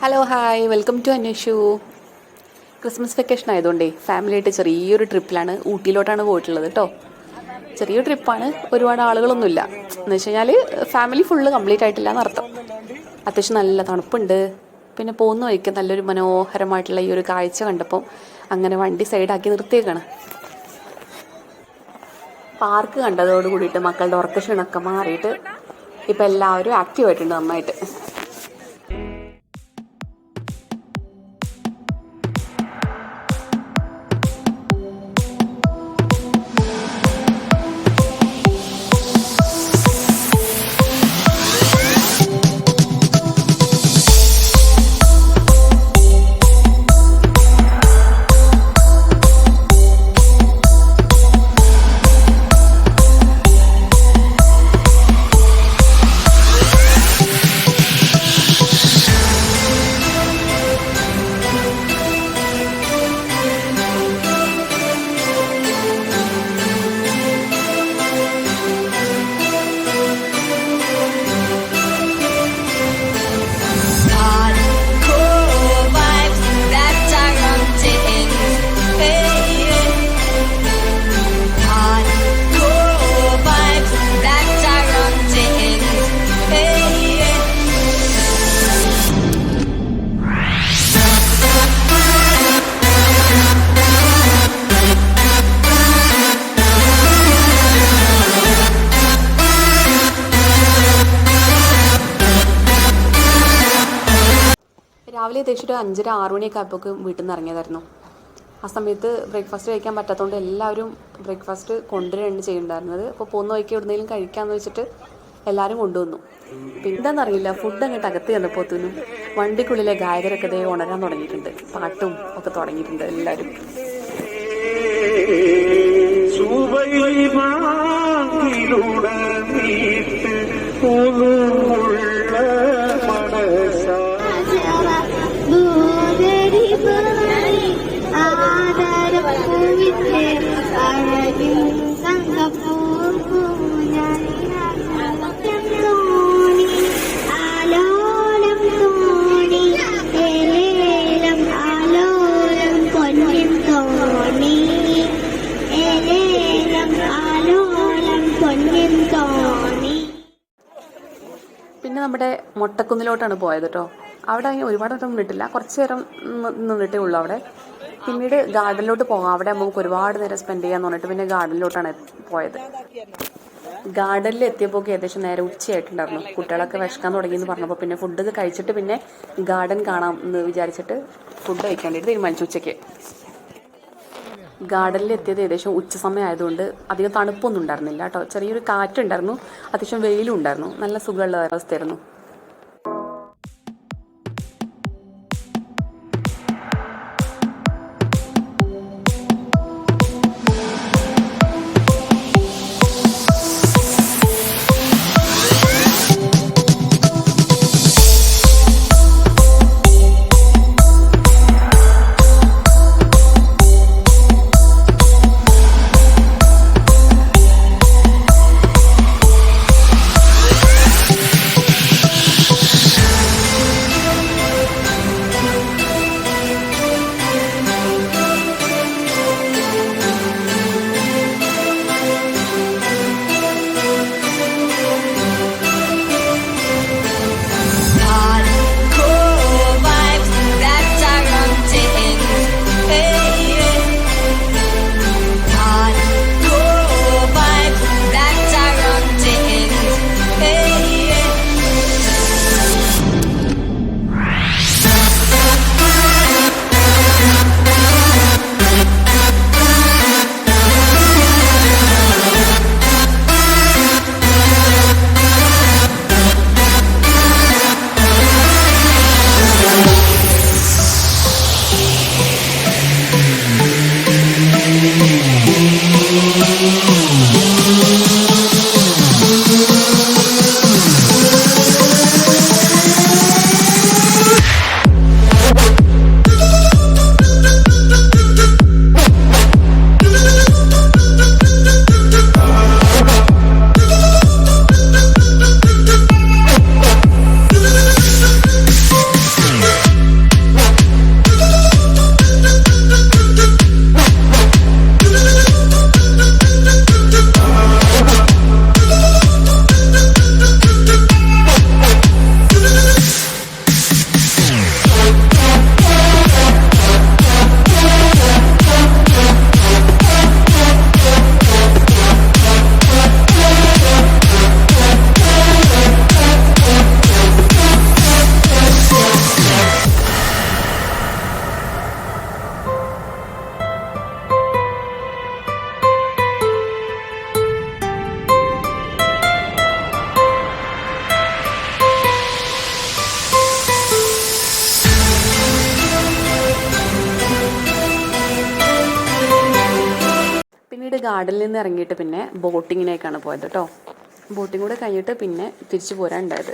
Hello hi welcome to Anveshu. Christmas vacation ആയതുകൊണ്ടേ ഫാമിലിയായിട്ട് ചെറിയൊരു ട്രിപ്പിലാണ്, ഊട്ടിയിലോട്ടാണ് പോയിട്ടുള്ളത് കേട്ടോ. ചെറിയൊരു ട്രിപ്പാണ്, ഒരുപാട് ആളുകളൊന്നുമില്ല. എന്ന് വെച്ച് കഴിഞ്ഞാൽ ഫാമിലി ഫുള്ള് കംപ്ലീറ്റ് ആയിട്ടില്ല എന്നർത്ഥം. അത്യാവശ്യം നല്ല തണുപ്പുണ്ട്. പിന്നെ പോകുന്ന വഴിക്ക് നല്ലൊരു മനോഹരമായിട്ടുള്ള ഈ ഒരു കാഴ്ച കണ്ടപ്പോൾ അങ്ങനെ വണ്ടി സൈഡാക്കി നിർത്തിയേക്കാണ്. പാർക്ക് കണ്ടതോട് കൂടിയിട്ട് മക്കളുടെ ഉറക്ക ക്ഷീണമൊക്കെ മാറിയിട്ട് ഇപ്പം എല്ലാവരും ആക്റ്റീവായിട്ടുണ്ട് നന്നായിട്ട്. രാവിലെ ഏകദേശം ഒരു 5:30-6 മണിയൊക്കെ ആയപ്പോൾ വീട്ടിൽ നിന്ന് ഇറങ്ങിയതായിരുന്നു. ആ സമയത്ത് ബ്രേക്ക്ഫാസ്റ്റ് കഴിക്കാൻ പറ്റാത്തതുകൊണ്ട് എല്ലാവരും ബ്രേക്ക്ഫാസ്റ്റ് കൊണ്ടുവരികയാണ് ചെയ്യുന്നുണ്ടായിരുന്നത്. അപ്പോൾ പോകുന്ന വഴിക്ക് എവിടെയെങ്കിലും കഴിക്കാമെന്ന് വെച്ചിട്ട് എല്ലാവരും കൊണ്ടുവന്നു. പിന്നെ എന്താണെന്നറിയില്ല, ഫുഡ് അങ്ങോട്ട് അകത്ത് ചെന്നപ്പോഴത്തേനും വണ്ടിക്കുള്ളിലെ ഗായകരൊക്കെ ദേ ഉണരാൻ തുടങ്ങിയിട്ടുണ്ട്, പാട്ടും ഒക്കെ തുടങ്ങിയിട്ടുണ്ട് എല്ലാവരും. പിന്നെ നമ്മുടെ മൊട്ടക്കുന്നിലോട്ടാണ് പോയത് കേട്ടോ. അവിടെ അങ്ങനെ ഒരുപാട് നേരം നിന്നിട്ടില്ല, കുറച്ച് നേരം നിന്നിട്ടേ ഉള്ളൂ അവിടെ. പിന്നീട് ഗാർഡനിലോട്ട് പോകാം, അവിടെ നമുക്ക് ഒരുപാട് നേരം സ്പെൻഡ് ചെയ്യാന്ന് പറഞ്ഞിട്ട് പിന്നെ ഗാർഡനിലോട്ടാണ് പോയത്. ഗാർഡനിൽ എത്തിയപ്പോൾ ഏകദേശം നേരെ ഉച്ചയായിട്ടുണ്ടായിരുന്നു. കുട്ടികളൊക്കെ വിശക്കാൻ തുടങ്ങിയെന്ന് പറഞ്ഞപ്പോൾ പിന്നെ ഫുഡ് കഴിച്ചിട്ട് പിന്നെ ഗാർഡൻ കാണാം എന്ന് വിചാരിച്ചിട്ട് ഫുഡ് കഴിക്കാൻ വേണ്ടിയിട്ട് തീരുമാനിച്ചു. ഉച്ചയ്ക്ക് ഗാർഡനിൽ എത്തിയത് ഏകദേശം ഉച്ച സമയം ആയതുകൊണ്ട് അധികം തണുപ്പൊന്നും ഉണ്ടായിരുന്നില്ല കേട്ടോ. ചെറിയൊരു കാറ്റുണ്ടായിരുന്നു, അത്യാവശ്യം വെയിലും ഉണ്ടായിരുന്നു, നല്ല സുഖമുള്ള അവസ്ഥയായിരുന്നു. പിന്നീട് ഗാർഡനിൽ നിന്ന് ഇറങ്ങിയിട്ട് പിന്നെ ബോട്ടിങ്ങിനേക്കാണ് പോയത് കേട്ടോ. ബോട്ടിങ് കൂടെ കഴിഞ്ഞിട്ട് പിന്നെ തിരിച്ചു പോരാൻ ഉണ്ടായത്.